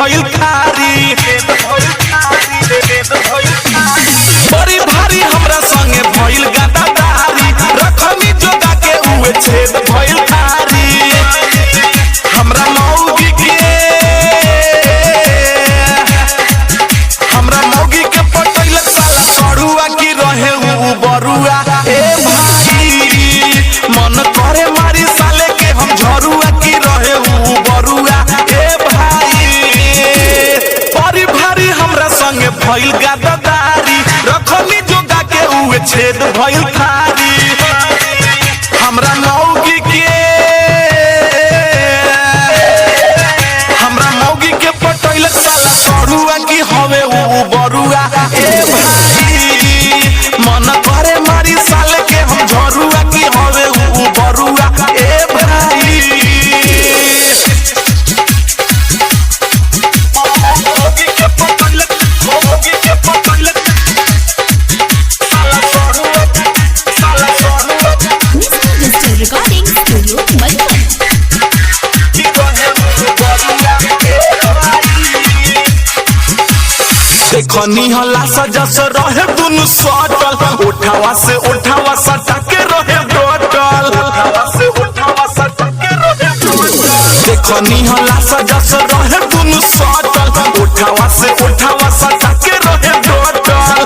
भइल थारी बड़ी भारी हमरा संगे भइल गदादारी रखनी जोगा के उहे छेद भइल थारी हमरा मौगी के पटैलक साला सड़ुआ की रहे उ बरुआ ए भाई मन करे मारी साले के हम झरुआ की रहे उ बरुआ ए भाई बड़ी भारी हमरा संगे भइल गदादारी रखनी जोगा के उहे छेद भइल थारी हमरा मौगी के पटैलक साला सड़ुआ की हवे उ बरुआ ए भाई मन करे मारी साले के हम झरुआ की हवे उ बरुआ ए भाई मौगी के पटैलक साला सड़ुआ Recording Studio Madhuban। देखनी हला सजस रहे दुनु सटल उठावा से उठावा सटा के रहे डटल देखनी हला सजस रहे दुनु सटल उठावा से उठावा सटा के रहे डटल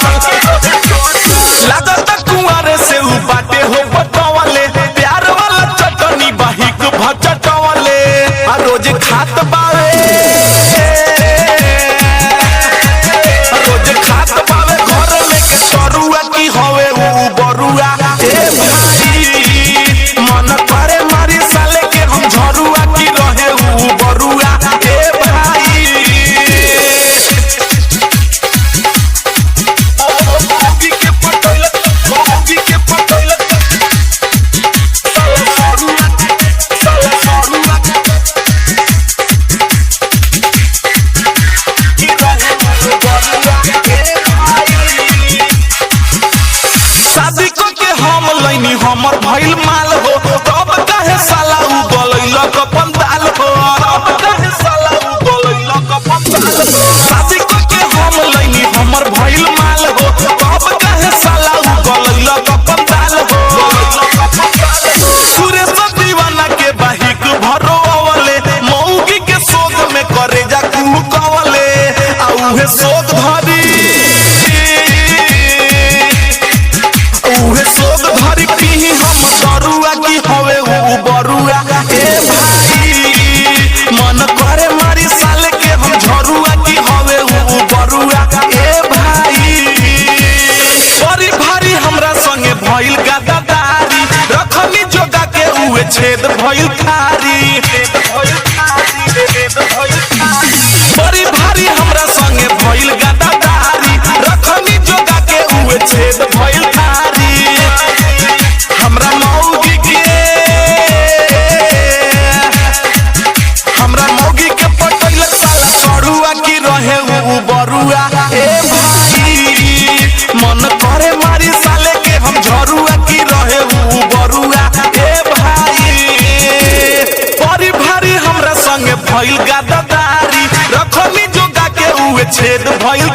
लागत कुंवारे से उ बाटे हो पटवले प्यार वाला चटनी बहिक भचटवले आ रोज खात बावे की हवे उ बरुआ ए भाई मन करे मारी साले के हम झरुआ की रहे उ बरुआ ए भाई मौगी के पटैलक साला सड़ुआ की रहे उ बरुआ ए भाई शादी को के हम लैनी हमर भइल माल हो तब कहे साला उ गलैलक अपन दाल हो शादी को के हम लैनी हमर भइल माल हो तब कहे साला उ गलैलक अपन दाल हो सुरेश दीवाना के बाहिक भरोवले मौगी के सोग में करे जा कुकवले आ उहे सोग धरी पीही हम दरुआ की हवे उ बरुआ ए भाई मन करे मारी साले के हम झरुआ की हवे उ बरुआ ए भाई बड़ी भारी हमरा संगे भइल गदादारी रखनी जोगा के उहे छेद भइल थारी बड़ी भारी हमरा संगे भइल गदादारी रखनी जोगा के उहे छेद भइल थारी हमरा मौगी के पटैलक साला सड़ुआ की रहे उ बरुआ ए भाई मन करे मारी साले के हम झरुआ की रहे उ बरुआ ए भाई बड़ी भारी हमरा संगे भइल गदादारी रखनी जोगा के उहे छेद भइल